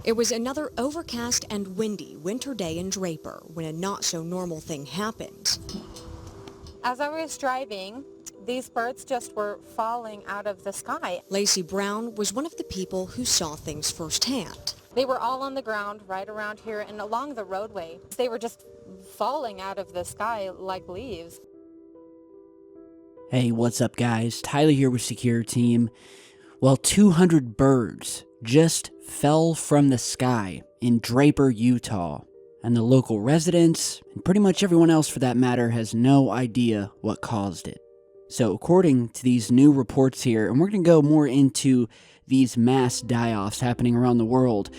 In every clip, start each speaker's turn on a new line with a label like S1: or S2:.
S1: It was another overcast and windy winter day in Draper when a not-so-normal thing happened.
S2: As I was driving, these birds just were falling out of the sky.
S1: Lacey Brown was one of the people who saw things firsthand.
S2: They were all on the ground right around here and along the roadway. They were just falling out of the sky like leaves.
S3: Hey, what's up guys? Tyler here with Secureteam. Well, 200 birds just fell from the sky in Draper, Utah. And the local residents, and pretty much everyone else for that matter, has no idea what caused it. So according to these new reports here, and we're going to go more into these mass die-offs happening around the world.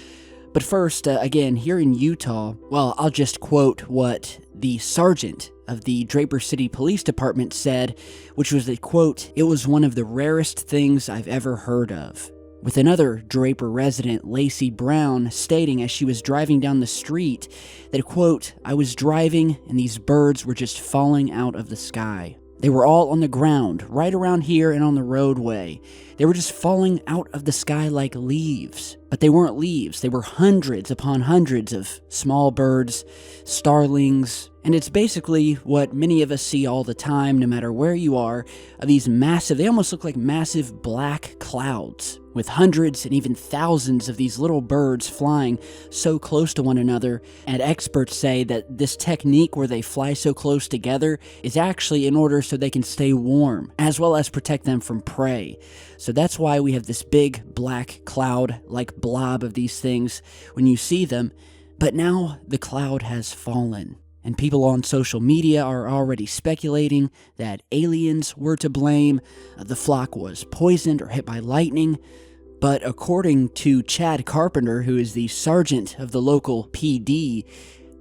S3: But first, again, here in Utah, well, I'll just quote what the sergeant of the Draper City Police Department said, which was that, quote, "It was one of the rarest things I've ever heard of." With another Draper resident, Lacey Brown, stating as she was driving down the street that, quote, "I was driving and these birds were just falling out of the sky. They were all on the ground, right around here and on the roadway. They were just falling out of the sky like leaves. But they weren't leaves, they were hundreds upon hundreds of small birds, starlings, and it's basically what many of us see all the time, no matter where you are, of these massive, they almost look like massive black clouds, with hundreds and even thousands of these little birds flying so close to one another. And experts say that this technique where they fly so close together is actually in order so they can stay warm, as well as protect them from prey. So that's why we have this big black cloud-like blob of these things when you see them. But now the cloud has fallen. And people on social media are already speculating that aliens were to blame, the flock was poisoned or hit by lightning. But according to Chad Carpenter, who is the sergeant of the local PD,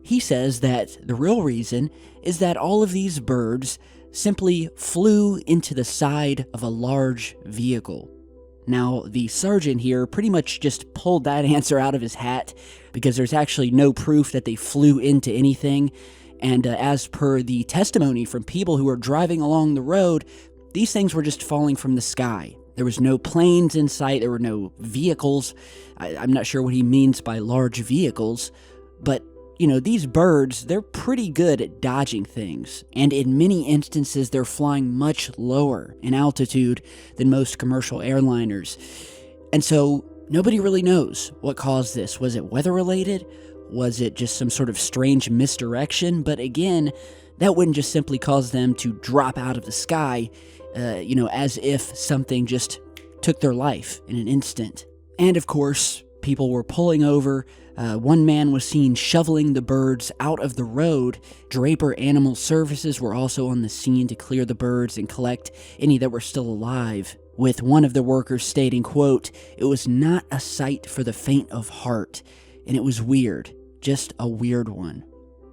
S3: he says that the real reason is that all of these birds simply flew into the side of a large vehicle. Now, the sergeant here pretty much just pulled that answer out of his hat because there's actually no proof that they flew into anything. And as per the testimony from people who were driving along the road, these things were just falling from the sky. There was no planes in sight, there were no vehicles. I'm not sure what he means by large vehicles, but you know, these birds, they're pretty good at dodging things, and in many instances, they're flying much lower in altitude than most commercial airliners. And so, nobody really knows what caused this. Was it weather-related? Was it just some sort of strange misdirection? But again, that wouldn't just simply cause them to drop out of the sky, as if something just took their life in an instant. And of course, people were pulling over. One man was seen shoveling the birds out of the road. Draper Animal Services were also on the scene to clear the birds and collect any that were still alive, with one of the workers stating, quote, "It was not a sight for the faint of heart, and it was weird, just a weird one."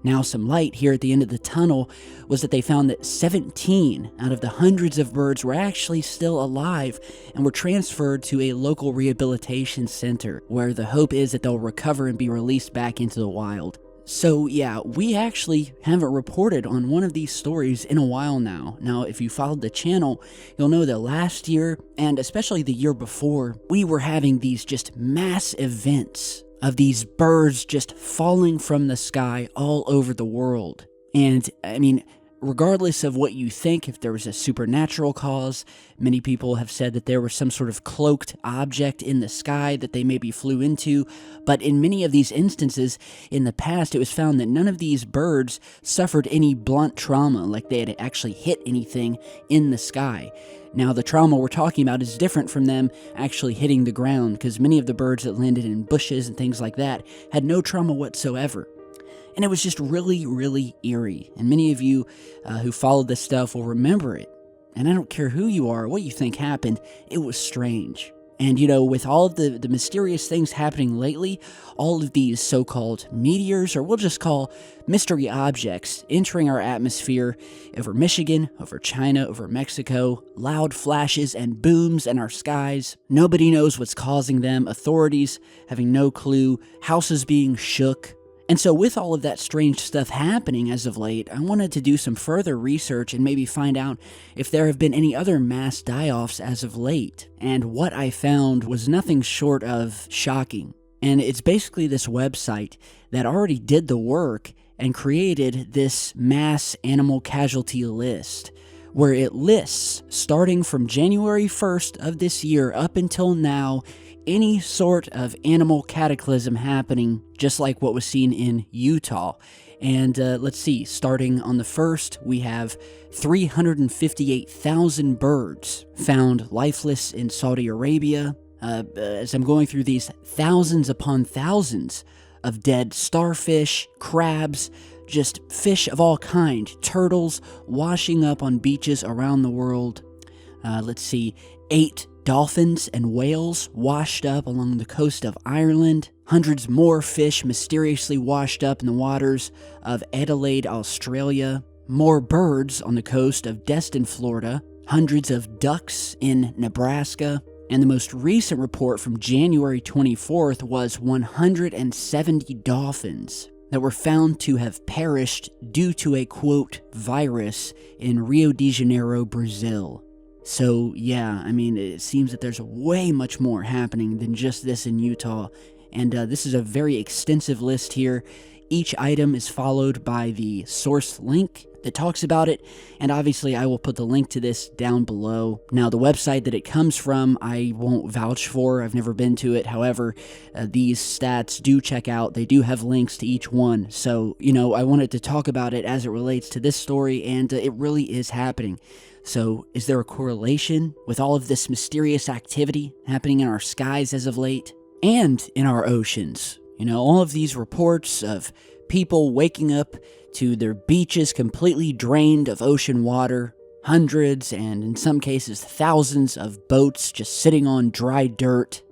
S3: Now, some light here at the end of the tunnel was that they found that 17 out of the hundreds of birds were actually still alive and were transferred to a local rehabilitation center, where the hope is that they'll recover and be released back into the wild. So yeah, we actually haven't reported on one of these stories in a while now. Now, if you followed the channel, you'll know that last year, and especially the year before, we were having these just mass events of these birds just falling from the sky all over the world. And, I mean, regardless of what you think, if there was a supernatural cause, many people have said that there was some sort of cloaked object in the sky that they maybe flew into, but in many of these instances in the past, it was found that none of these birds suffered any blunt trauma, like they had actually hit anything in the sky. Now, the trauma we're talking about is different from them actually hitting the ground, because many of the birds that landed in bushes and things like that had no trauma whatsoever. And it was just really, really eerie. And many of you who followed this stuff will remember it. And I don't care who you are, what you think happened, it was strange. And, you know, with all of the mysterious things happening lately, all of these so-called meteors, or we'll just call mystery objects, entering our atmosphere over Michigan, over China, over Mexico, loud flashes and booms in our skies. Nobody knows what's causing them, authorities having no clue, houses being shook. And so with all of that strange stuff happening as of late, I wanted to do some further research and maybe find out if there have been any other mass die-offs as of late. And what I found was nothing short of shocking. And it's basically this website that already did the work and created this mass animal casualty list, where it lists, starting from January 1st of this year up until now, any sort of animal cataclysm happening, just like what was seen in Utah. And let's see, starting on the 1st, we have 358,000 birds found lifeless in Saudi Arabia. As I'm going through these, thousands upon thousands of dead starfish, crabs, just fish of all kind, turtles washing up on beaches around the world. Let's see, 8 dolphins and whales washed up along the coast of Ireland. Hundreds more fish mysteriously washed up in the waters of Adelaide, Australia. More birds on the coast of Destin, Florida. Hundreds of ducks in Nebraska. And the most recent report from January 24th was 170 dolphins that were found to have perished due to a, quote, virus in Rio de Janeiro, Brazil. So, yeah, I mean, it seems that there's way much more happening than just this in Utah. And this is a very extensive list here. Each item is followed by the source link that talks about it, and obviously I will put the link to this down below. Now, the website that it comes from, I won't vouch for. I've never been to it. However, these stats do check out. They do have links to each one. So, you know, I wanted to talk about it as it relates to this story, and it really is happening. So, is there a correlation with all of this mysterious activity happening in our skies as of late? And in our oceans? You know, all of these reports of people waking up to their beaches completely drained of ocean water, hundreds and in some cases thousands of boats just sitting on dry dirt.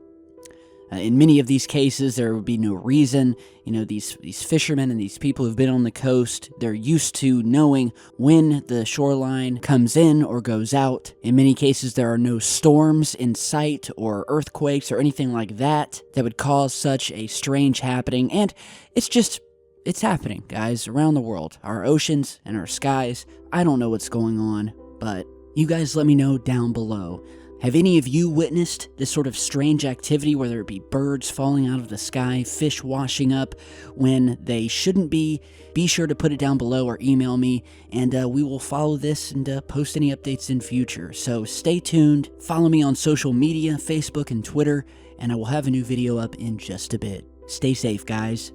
S3: In many of these cases, there would be no reason. You know, these fishermen and these people who've been on the coast, they're used to knowing when the shoreline comes in or goes out. In many cases, there are no storms in sight or earthquakes or anything like that that would cause such a strange happening. And it's happening, guys, around the world. Our oceans and our skies. I don't know what's going on, but you guys let me know down below. Have any of you witnessed this sort of strange activity, whether it be birds falling out of the sky, fish washing up when they shouldn't be? Be sure to put it down below or email me, and we will follow this and post any updates in future. So stay tuned, follow me on social media, Facebook and Twitter, and I will have a new video up in just a bit. Stay safe, guys.